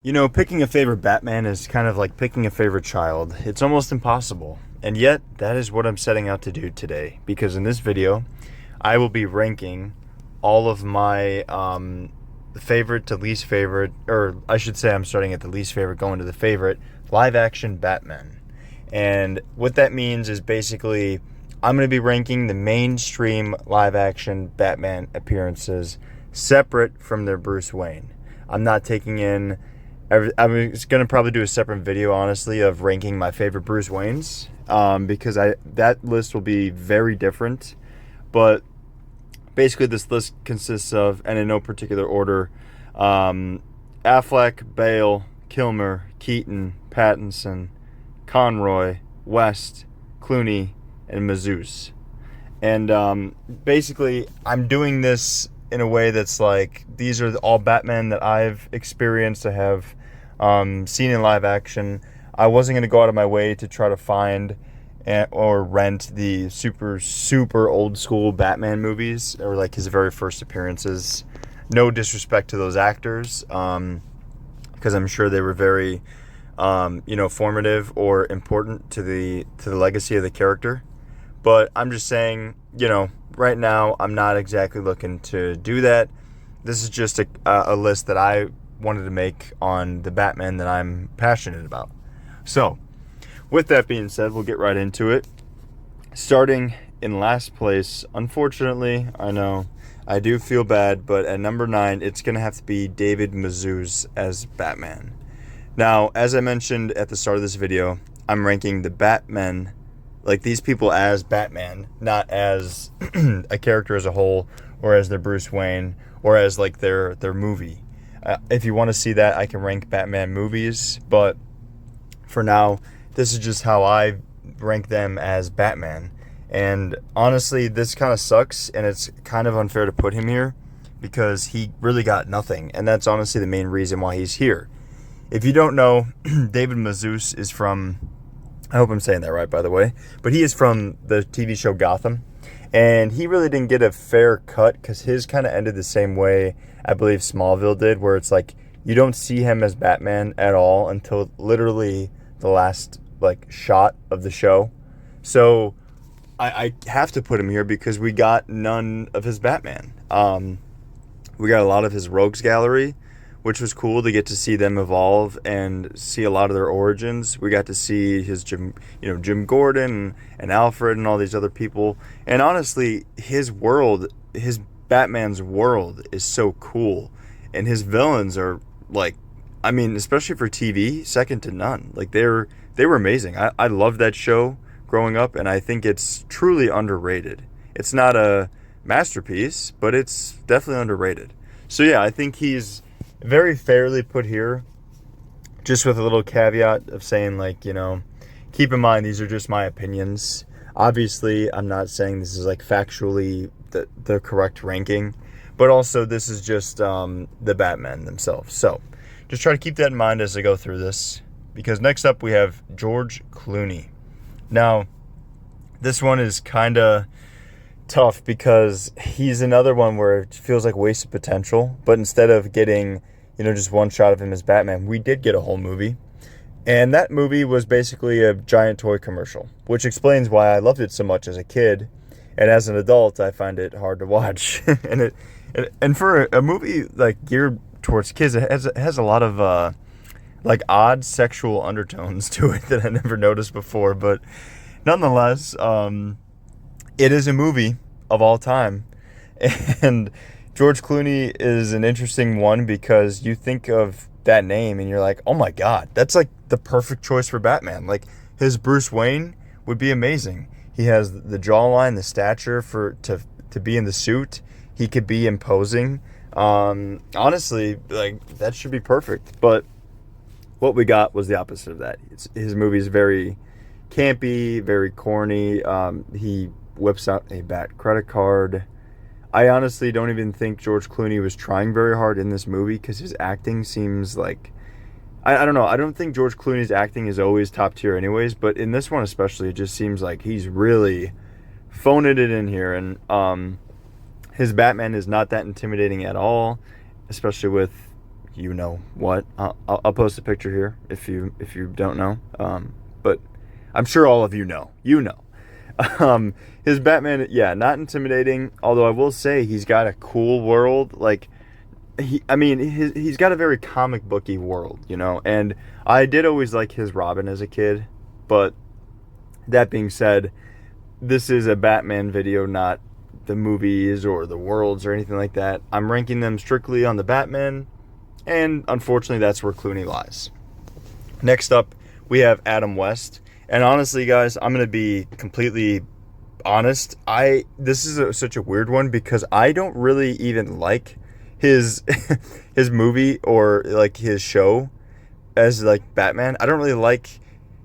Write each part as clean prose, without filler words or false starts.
You know, picking a favorite Batman is kind of like picking a favorite child. It's almost impossible. And yet, that is what I'm setting out to do today. Because in this video, I will be ranking all of my favorite to least favorite, or I should say I'm starting at the least favorite, going to the favorite, live action Batman. And what that means is basically I'm going to be ranking the mainstream live action Batman appearances separate from their Bruce Wayne. I'm not taking in I was going to probably do a separate video, honestly, of ranking my favorite Bruce Waynes, because that list will be very different. But basically, this list consists of, and in no particular order, Affleck, Bale, Kilmer, Keaton, Pattinson, Conroy, West, Clooney, and Mazouz. And basically, I'm doing this in a way that's like, these are all Batman that I've experienced to have seen in live action. I wasn't going to go out of my way to try to find or rent the super old school Batman movies, or like his very first appearances. No disrespect to those actors, because I'm sure they were very formative or important to the legacy of the character. But I'm just saying, right now I'm not exactly looking to do that. This is just a list that I wanted to make on the Batman that I'm passionate about. So, with that being said, we'll get right into it. Starting in last place, unfortunately, I know, I do feel bad, but at number 9, it's going to have to be David Mazouz as Batman. Now, as I mentioned at the start of this video, I'm ranking the Batmen, like these people, as Batman, not as a character as a whole, or as their Bruce Wayne, or as like their movie. If you want to see that, I can rank Batman movies, but for now, this is just how I rank them as Batman. And honestly, this kind of sucks, and it's kind of unfair to put him here because he really got nothing, and that's honestly the main reason why he's here. If you don't know, David Mazouz is from, I hope I'm saying that right, by the way, but he is from the TV show Gotham, and he really didn't get a fair cut because his kind of ended the same way I believe Smallville did, where it's like you don't see him as Batman at all until literally the last shot of the show. So I have to put him here because we got none of his Batman. We got a lot of his rogues gallery, which was cool to get to see them evolve and see a lot of their origins. We got to see his Jim Gordon and Alfred and all these other people. And honestly, his world, his Batman's world is so cool. And his villains are especially for TV, second to none. They were amazing. I loved that show growing up, and I think it's truly underrated. It's not a masterpiece, but it's definitely underrated. So yeah, I think he's very fairly put here, just with a little caveat of saying, keep in mind these are just my opinions. Obviously, I'm not saying this is factually the correct ranking, but also this is just the Batman themselves. So just try to keep that in mind as I go through this, because next up we have George Clooney. Now, this one is kind of tough because he's another one where it feels like wasted potential, but instead of getting just one shot of him as Batman, we did get a whole movie, and that movie was basically a giant toy commercial, which explains why I loved it so much as a kid, and as an adult I find it hard to watch. and for a movie geared towards kids, it has a lot of odd sexual undertones to it that I never noticed before, but nonetheless, it is a movie of all time. And George Clooney is an interesting one because you think of that name and you're like, oh my God, that's the perfect choice for Batman. His Bruce Wayne would be amazing. He has the jawline, the stature to be in the suit. He could be imposing. Honestly, that should be perfect. But what we got was the opposite of that. His movie is very campy, very corny. He whips out a Bat credit card. I honestly don't even think George Clooney was trying very hard in this movie because his acting seems I don't know. I don't think George Clooney's acting is always top tier anyways, but in this one especially, it just seems like he's really phoning it in here. And his Batman is not that intimidating at all, especially with you know what. I'll post a picture here if you don't know. But I'm sure all of you know. You know. His Batman, yeah, not intimidating. Although I will say he's got a cool world. Like he's got a very comic booky world, you know. And I did always like his Robin as a kid. But that being said, this is a Batman video, not the movies or the worlds or anything like that. I'm ranking them strictly on the Batman, and unfortunately that's where Clooney lies. Next up, we have Adam West. And honestly, guys, I'm going to be completely honest. This is such a weird one because I don't really even like his his movie or like his show as like Batman. I don't really like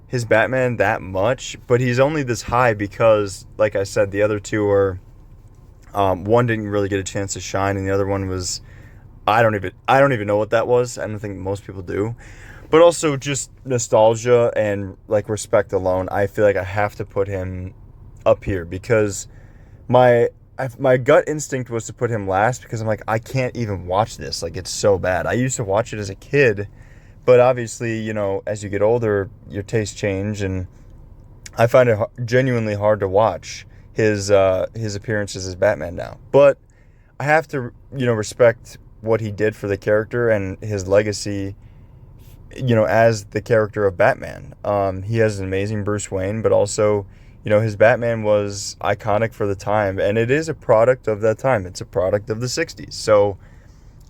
his Batman that much, but he's only this high because, like I said, the other two are one didn't really get a chance to shine, and the other one was I don't even know what that was. I don't think most people do. But also just nostalgia and like respect alone, I feel like I have to put him up here because my gut instinct was to put him last because I'm like, I can't even watch this. Like, it's so bad. I used to watch it as a kid, but obviously, you know, as you get older, your tastes change, and I find it genuinely hard to watch his appearances as Batman now. But I have to, you know, respect what he did for the character and his legacy, you know, as the character of Batman. He has an amazing Bruce Wayne, but also, you know, his Batman was iconic for the time, and it is a product of that time. It's a product of the 60s. So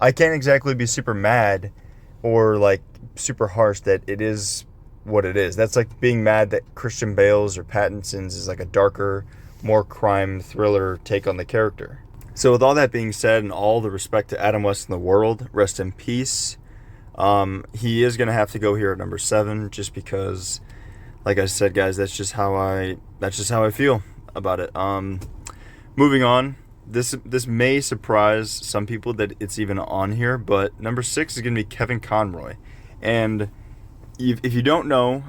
I can't exactly be super mad or like super harsh that it is what it is. That's like being mad that Christian Bale's or Pattinson's is like a darker, more crime thriller take on the character. So with all that being said and all the respect to Adam West in the world, rest in peace. He is going to have to go here at number 7 just because, like I said, guys, that's just how I feel about it. Moving on, this may surprise some people that it's even on here, but number 6 is going to be Kevin Conroy. And if you don't know,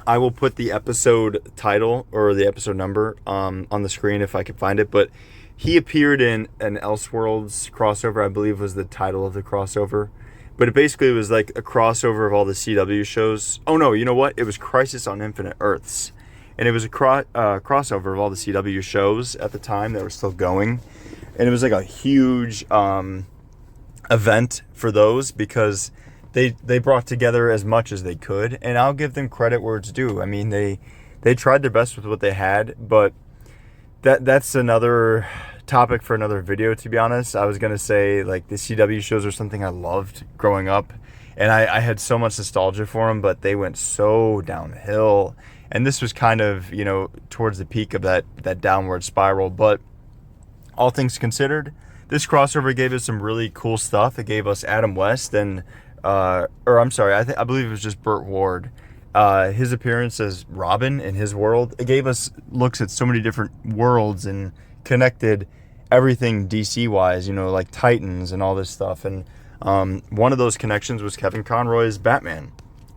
I will put the episode title or the episode number on the screen if I can find it, but he appeared in an Elseworlds crossover, I believe was the title of the crossover. But it basically was like a crossover of all the CW shows. Oh no, you know what? It was Crisis on Infinite Earths. And it was a crossover of all the CW shows at the time that were still going. And it was like a huge event for those because they brought together as much as they could. And I'll give them credit where it's due. I mean, they tried their best with what they had, but that's another topic for another video, to be honest. I was going to say, like, the CW shows are something I loved growing up, and I had so much nostalgia for them, but they went so downhill, and this was kind of, you know, towards the peak of that downward spiral. But all things considered, this crossover gave us some really cool stuff. It gave us Adam West and I believe it was just Burt Ward, his appearance as Robin in his world. It gave us looks at so many different worlds and connected everything DC wise, you know, like Titans and all this stuff. And one of those connections was Kevin Conroy's Batman.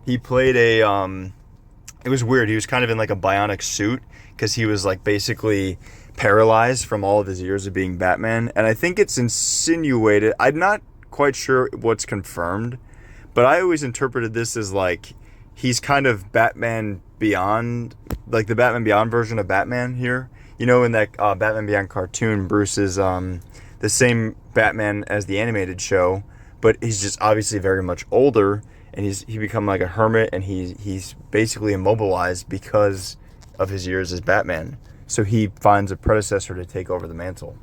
He played it was weird. He was kind of in like a bionic suit because he was like basically paralyzed from all of his years of being Batman. And I think it's insinuated, I'm not quite sure what's confirmed, but I always interpreted this as like he's kind of Batman Beyond, like the Batman Beyond version of Batman here. You know, in that Batman Beyond cartoon, Bruce is the same Batman as the animated show, but he's just obviously very much older, and he become like a hermit, and he's basically immobilized because of his years as Batman. So he finds a predecessor to take over the mantle.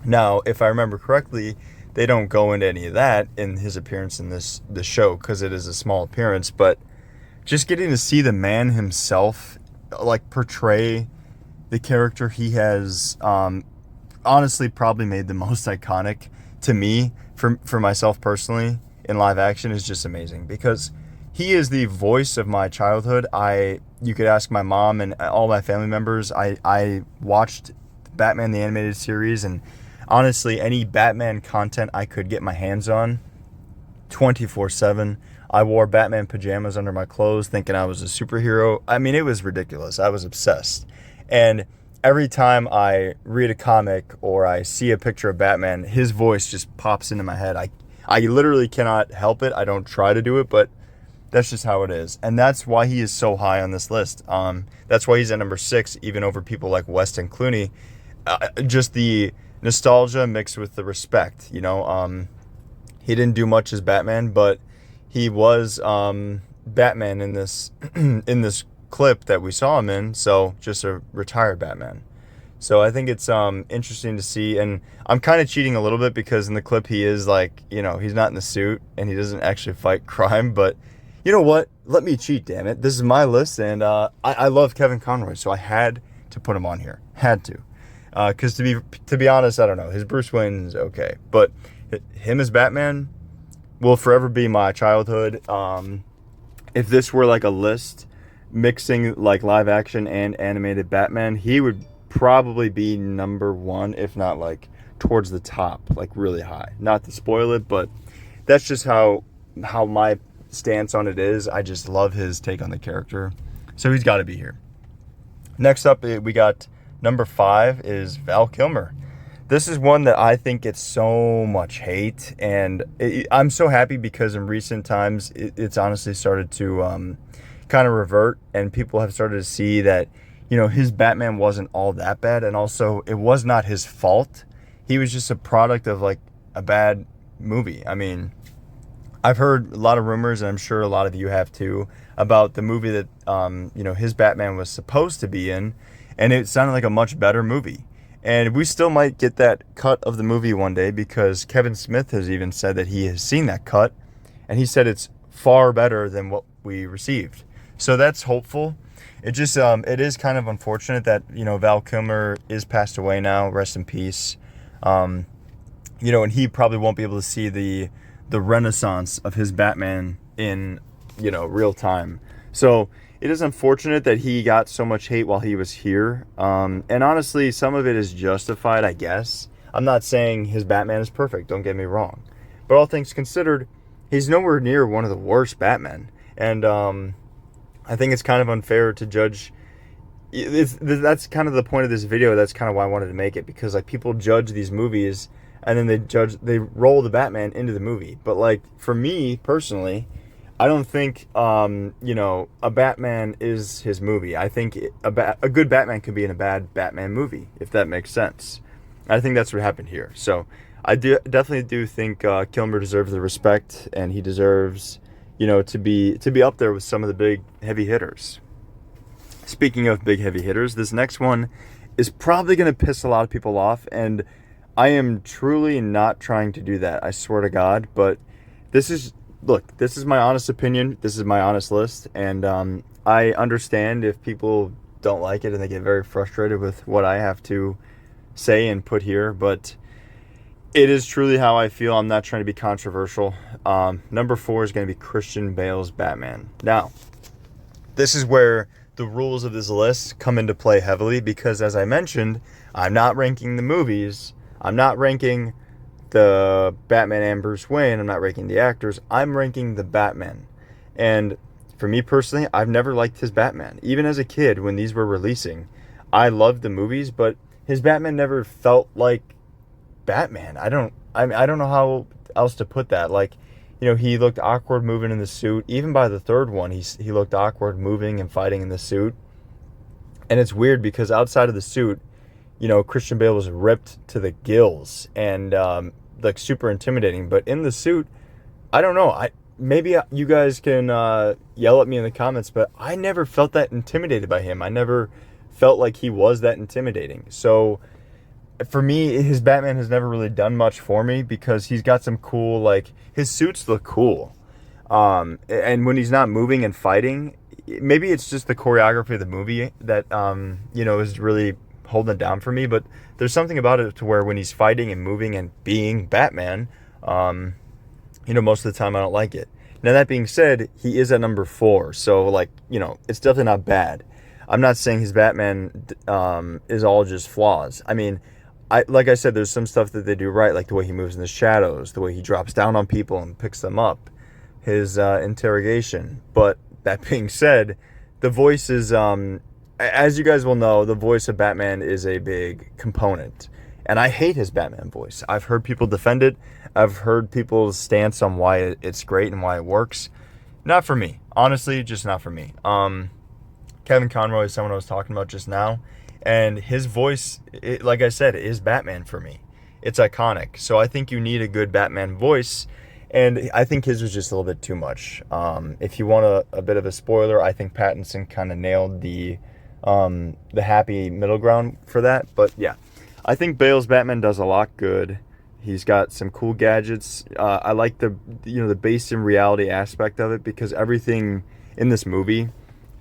Now, if I remember correctly, they don't go into any of that in his appearance in this show because it is a small appearance, but just getting to see the man himself like portray the character he has honestly probably made the most iconic to me for myself personally in live action is just amazing because he is the voice of my childhood. You could ask my mom and all my family members. I watched Batman the Animated Series, and honestly any Batman content I could get my hands on 24/7. I wore Batman pajamas under my clothes thinking I was a superhero. I mean, it was ridiculous. I was obsessed. And every time I read a comic or I see a picture of Batman, his voice just pops into my head. I literally cannot help it. I don't try to do it, but that's just how it is. And that's why he is so high on this list. That's why he's at number 6, even over people like West and Clooney. Just the nostalgia mixed with the respect, you know. He didn't do much as Batman, but he was Batman in this in this clip that we saw him in. So just a retired Batman. So I think it's interesting to see, and I'm kind of cheating a little bit because in the clip he is like, you know, he's not in the suit and he doesn't actually fight crime. But you know what? Let me cheat, damn it. This is my list, and I love Kevin Conroy, so I had to put him on here. Had to, because to be honest, I don't know. His Bruce Wayne's okay, but him as Batman will forever be my childhood. If this were like a list mixing like live action and animated Batman, he would probably be number 1, if not like towards the top, like really high. Not to spoil it, but that's just how my stance on it is. I just love his take on the character, so he's got to be here. Next up, we got number 5 is Val Kilmer. This is one that I think gets so much hate, and I'm so happy because in recent times it's honestly started to kind of revert, and people have started to see that, you know, his Batman wasn't all that bad, and also it was not his fault. He was just a product of like a bad movie. I mean, I've heard a lot of rumors, and I'm sure a lot of you have too, about the movie that you know, his Batman was supposed to be in, and it sounded like a much better movie. And we still might get that cut of the movie one day, because Kevin Smith has even said that he has seen that cut, and he said it's far better than what we received. So that's hopeful. It just it is kind of unfortunate that, you know, Val Kilmer is passed away now. Rest in peace. You know, and he probably won't be able to see the renaissance of his Batman in, you know, real time. So it is unfortunate that he got so much hate while he was here. And honestly, some of it is justified, I guess. I'm not saying his Batman is perfect, don't get me wrong. But all things considered, he's nowhere near one of the worst Batmen. And I think it's kind of unfair to judge. That's kind of the point of this video. That's kind of why I wanted to make it. Because like, people judge these movies, and then they roll the Batman into the movie. But like, for me personally, I don't think, you know, a Batman is his movie. I think a good Batman could be in a bad Batman movie, if that makes sense. I think that's what happened here. So I definitely do think Kilmer deserves the respect, and he deserves, you know, to be up there with some of the big heavy hitters. Speaking of big heavy hitters, this next one is probably going to piss a lot of people off, and I am truly not trying to do that, I swear to God. But this is my honest opinion. This is my honest list, and I understand if people don't like it and they get very frustrated with what I have to say and put here, but it is truly how I feel. I'm not trying to be controversial. Number 4 is going to be Christian Bale's Batman. Now, this is where the rules of this list come into play heavily, because as I mentioned, I'm not ranking the movies. I'm not ranking the Batman and Bruce Wayne. I'm not ranking the actors. I'm ranking the Batman. And for me personally, I've never liked his Batman. Even as a kid, when these were releasing, I loved the movies, but his Batman never felt like Batman. I don't know how else to put that. Like, you know, he looked awkward moving in the suit. Even by the third one, he looked awkward moving and fighting in the suit. And it's weird because outside of the suit, you know, Christian Bale was ripped to the gills and like super intimidating. But in the suit, I don't know. Maybe you guys can yell at me in the comments, but I never felt that intimidated by him. I never felt like he was that intimidating. So for me, his Batman has never really done much for me, because he's got some cool, like, his suits look cool. And when he's not moving and fighting, maybe it's just the choreography of the movie that, you know, is really holding it down for me. But there's something about it to where when he's fighting and moving and being Batman, you know, most of the time I don't like it. Now, that being said, he is at number 4. So, like, you know, it's definitely not bad. I'm not saying his Batman is all just flaws. I mean, like I said, there's some stuff that they do right, like the way he moves in the shadows, the way he drops down on people and picks them up, his interrogation. But that being said, the voice is, as you guys will know, the voice of Batman is a big component. And I hate his Batman voice. I've heard people defend it. I've heard people's stance on why it's great and why it works. Not for me. Honestly, just not for me. Kevin Conroy is someone I was talking about just now. And his voice, like I said, is Batman for me. It's iconic. So I think you need a good Batman voice. And I think his was just a little bit too much. If you want a bit of a spoiler, I think Pattinson kind of nailed the happy middle ground for that. But yeah, I think Bale's Batman does a lot good. He's got some cool gadgets. I like the based in reality aspect of it, because everything in this movie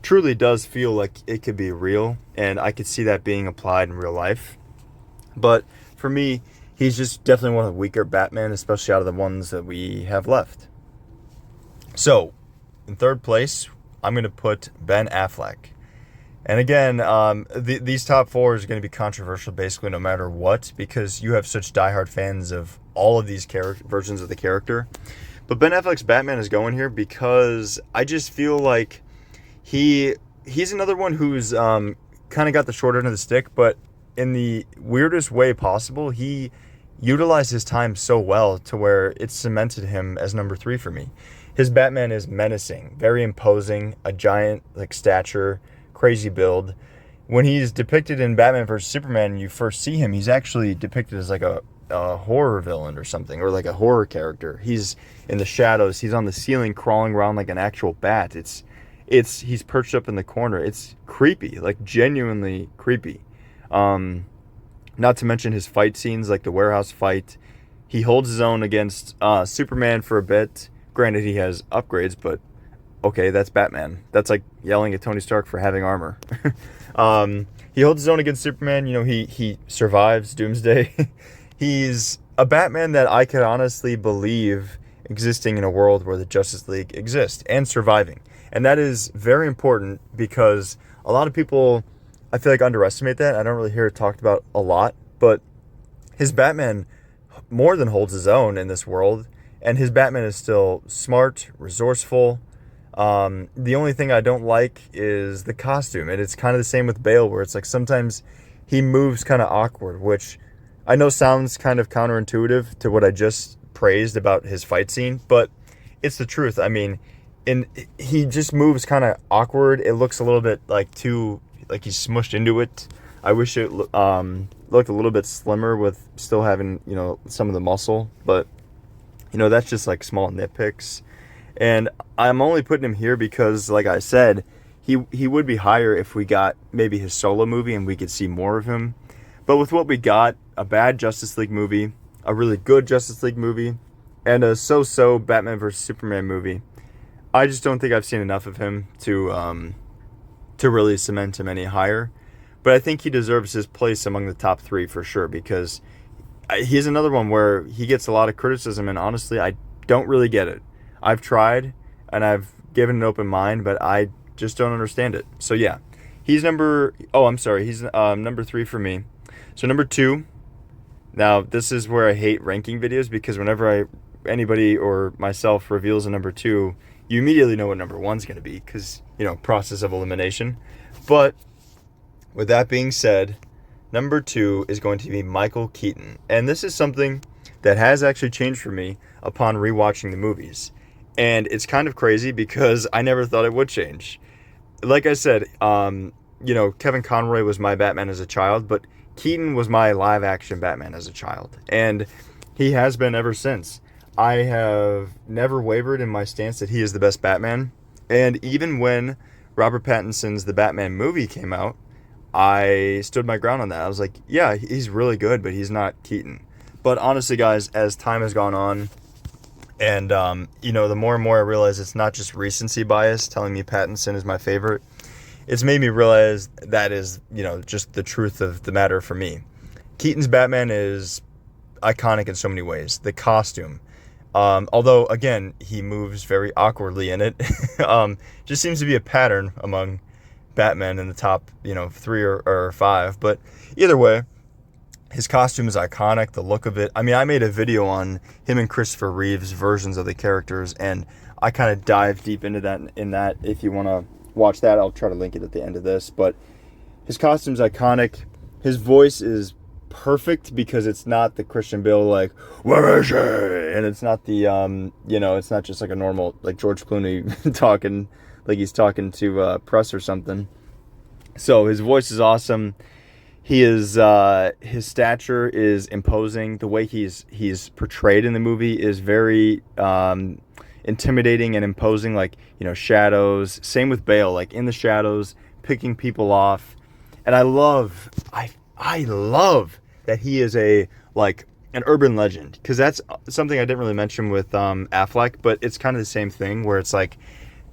truly does feel like it could be real, and I could see that being applied in real life. But for me, he's just definitely one of the weaker Batman, especially out of the ones that we have left. So, in third place, I'm going to put Ben Affleck. And again, these top four is going to be controversial basically no matter what, because you have such diehard fans of all of these versions of the character. But Ben Affleck's Batman is going here because I just feel like he's another one who's kind of got the short end of the stick, but in the weirdest way possible. He utilized his time so well to where it cemented him as number 3 for me. His Batman is menacing, very imposing, a giant stature, crazy build. When he's depicted in Batman vs Superman, you first see him, he's actually depicted as a horror villain or something, or a horror character. He's in the shadows, he's on the ceiling crawling around like an actual bat. He's perched up in the corner. It's creepy, genuinely creepy. Not to mention his fight scenes, like the warehouse fight. He holds his own against Superman for a bit. Granted, he has upgrades, but okay, that's Batman. That's like yelling at Tony Stark for having armor. He holds his own against Superman. He survives Doomsday. He's a Batman that I could honestly believe existing in a world where the Justice League exists and surviving. And that is very important because a lot of people, I feel underestimate that. I don't really hear it talked about a lot, but his Batman more than holds his own in this world, and his Batman is still smart, resourceful. The only thing I don't like is the costume, and it's kind of the same with Bale, where it's sometimes he moves kind of awkward, which I know sounds kind of counterintuitive to what I just praised about his fight scene, but it's the truth. I mean, he just moves kind of awkward. It looks a little bit too he's smushed into it. I wish it looked a little bit slimmer with still having some of the muscle, but that's just small nitpicks. And I'm only putting him here because, like I said, he would be higher if we got maybe his solo movie and we could see more of him. But with what we got, a bad Justice League movie, a really good Justice League movie, and a so-so Batman vs Superman movie, I just don't think I've seen enough of him to really cement him any higher. But I think he deserves his place among the top 3 for sure, because he's another one where he gets a lot of criticism, and honestly, I don't really get it. I've tried, and I've given an open mind, but I just don't understand it. So yeah, he's number 3 for me. So number 2, now this is where I hate ranking videos, because whenever anybody or myself reveals a number 2, you immediately know what number 1's going to be, because, process of elimination. But with that being said, number 2 is going to be Michael Keaton. And this is something that has actually changed for me upon rewatching the movies. And it's kind of crazy because I never thought it would change. Like I said, Kevin Conroy was my Batman as a child, but Keaton was my live action Batman as a child. And he has been ever since. I have never wavered in my stance that he is the best Batman. And even when Robert Pattinson's The Batman movie came out, I stood my ground on that. I was like, yeah, he's really good, but he's not Keaton. But honestly, guys, as time has gone on, and, the more and more I realize it's not just recency bias telling me Pattinson is my favorite, it's made me realize that is, just the truth of the matter for me. Keaton's Batman is iconic in so many ways. The costume. Although, again, he moves very awkwardly in it. Just seems to be a pattern among Batman in the top, 3 or 5. But either way, his costume is iconic, the look of it. I mean, I made a video on him and Christopher Reeve's versions of the characters, and I kind of dive deep into that. If you want to watch that, I'll try to link it at the end of this. But his costume's iconic. His voice is perfect because it's not the Christian Bale like, where is she? And it's not the it's not just like a normal like George Clooney talking like he's talking to press or something. So his voice is awesome. He is his stature is imposing. The way he's portrayed in the movie is very intimidating and imposing. Like, shadows. Same with Bale, like in the shadows, picking people off. And I love that he is an urban legend, because that's something I didn't really mention with Affleck, but it's kind of the same thing where it's like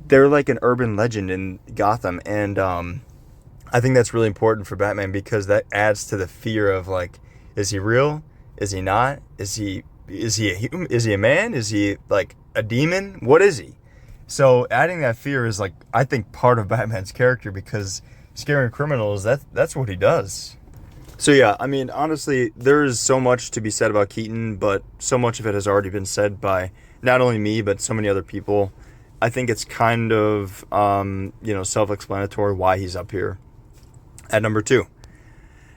they're like an urban legend in Gotham, and I think that's really important for Batman because that adds to the fear of like, is he real? Is he not? Is he a human? Is he a man? Is he like a demon? What is he? So adding that fear is like, I think, part of Batman's character, because scaring criminals, that's what he does. So yeah, I mean, honestly, there's so much to be said about Keaton, but so much of it has already been said by not only me, but so many other people. I think it's kind of, self-explanatory why he's up here at number 2.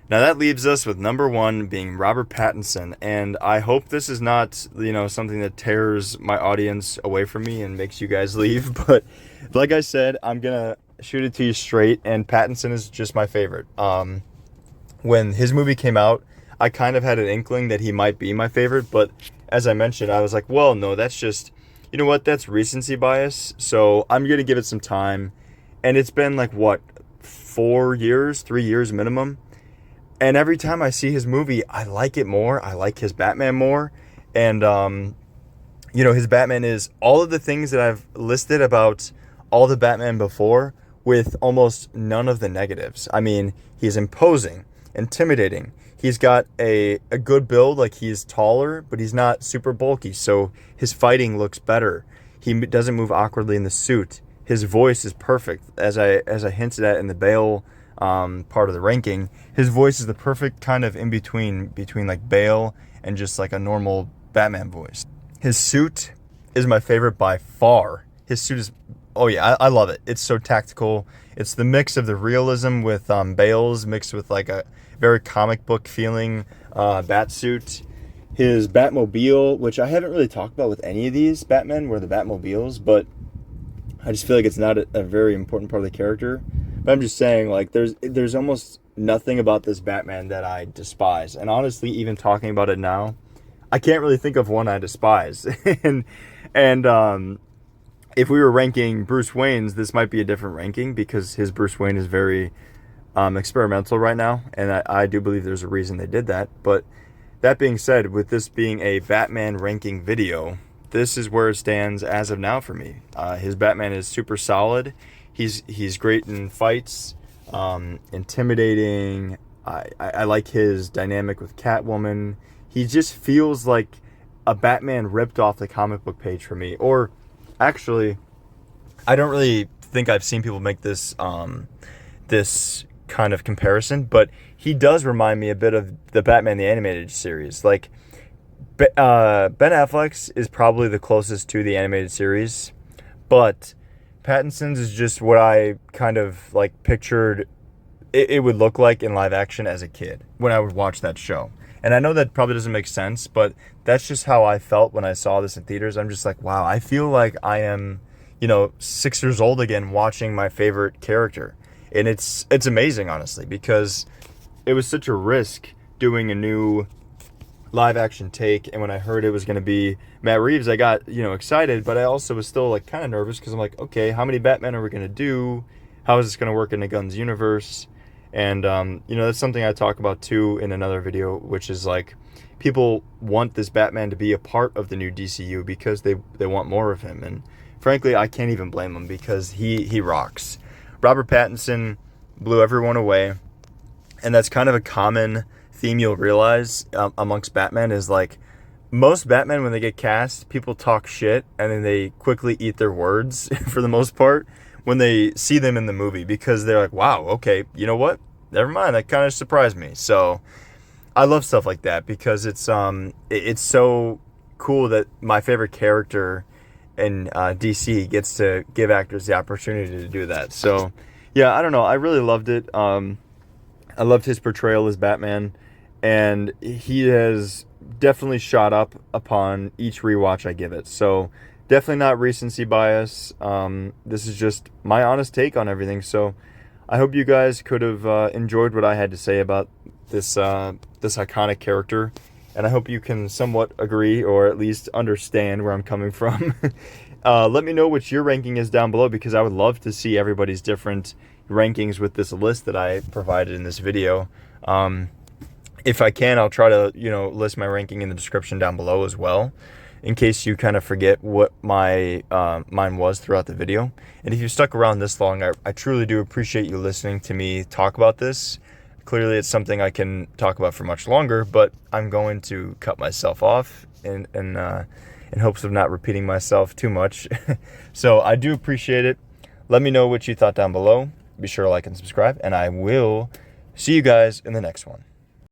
Now that leaves us with number 1 being Robert Pattinson, and I hope this is not, something that tears my audience away from me and makes you guys leave, but like I said, I'm gonna shoot it to you straight, and Pattinson is just my favorite. When his movie came out, I kind of had an inkling that he might be my favorite, but as I mentioned, I was like, well, no, that's just, that's recency bias, so I'm gonna give it some time. And it's been like, what, 3 years minimum, and every time I see his movie, I like it more. I like his Batman more, and his Batman is all of the things that I've listed about all the Batman before, with almost none of the negatives. I mean, he's imposing, intimidating. He's got a good build, like he's taller, but he's not super bulky, so his fighting looks better. He doesn't move awkwardly in the suit. His voice is perfect, as I hinted at in the Bale part of the ranking. His voice is the perfect kind of in between like Bale and just like a normal Batman voice. His suit is my favorite by far. His suit is, oh yeah, I love it. It's so tactical. It's the mix of the realism with Bale's mixed with like a very comic book feeling bat suit. His Batmobile, which I haven't really talked about with any of these Batmen, were the Batmobiles, but I just feel like it's not a very important part of the character. But I'm just saying, like, there's almost nothing about this Batman that I despise. And honestly, even talking about it now, I can't really think of one I despise. and if we were ranking Bruce Wayne's, this might be a different ranking, because his Bruce Wayne is very experimental right now. And I do believe there's a reason they did that. But that being said, with this being a Batman ranking video, this is where it stands as of now for me. His Batman is super solid. He's great in fights, intimidating. I like his dynamic with Catwoman. He just feels like a Batman ripped off the comic book page for me. Or actually, I don't really think I've seen people make this this kind of comparison, but he does remind me a bit of the Batman the Animated Series. Like, Ben Affleck's is probably the closest to the animated series, but Pattinson's is just what I kind of like pictured it would look like in live action as a kid when I would watch that show. And I know that probably doesn't make sense, but that's just how I felt when I saw this in theaters. I'm just like, wow, I feel like I am, 6 years old again watching my favorite character. And it's amazing, honestly, because it was such a risk doing a new live action take, and when I heard it was going to be Matt Reeves, I got excited, but I also was still like kind of nervous, because I'm like, okay, how many Batman are we going to do? How is this going to work in the Gunn's universe? And that's something I talk about too in another video, which is like, people want this Batman to be a part of the new DCU because they want more of him, and frankly, I can't even blame them, because he rocks. Robert Pattinson blew everyone away, and that's kind of a common theme you'll realize amongst Batman, is like, most Batman, when they get cast, people talk shit and then they quickly eat their words for the most part when they see them in the movie, because they're like, wow, okay, you know what, never mind, that kind of surprised me. So I love stuff like that, because it's so cool that my favorite character in DC gets to give actors the opportunity to do that. So yeah, I don't know, I really loved it. I loved his portrayal as Batman. and he has definitely shot up upon each rewatch I give it. So definitely not recency bias. This is just my honest take on everything. So I hope you guys could have enjoyed what I had to say about this this iconic character, and I hope you can somewhat agree or at least understand where I'm coming from. Let me know what your ranking is down below, because I would love to see everybody's different rankings with this list that I provided in this video. If I can, I'll try to, list my ranking in the description down below as well, in case you kind of forget what my mine was throughout the video. And if you stuck around this long, I truly do appreciate you listening to me talk about this. Clearly, it's something I can talk about for much longer, but I'm going to cut myself off in hopes of not repeating myself too much. So I do appreciate it. Let me know what you thought down below. Be sure to like and subscribe, and I will see you guys in the next one.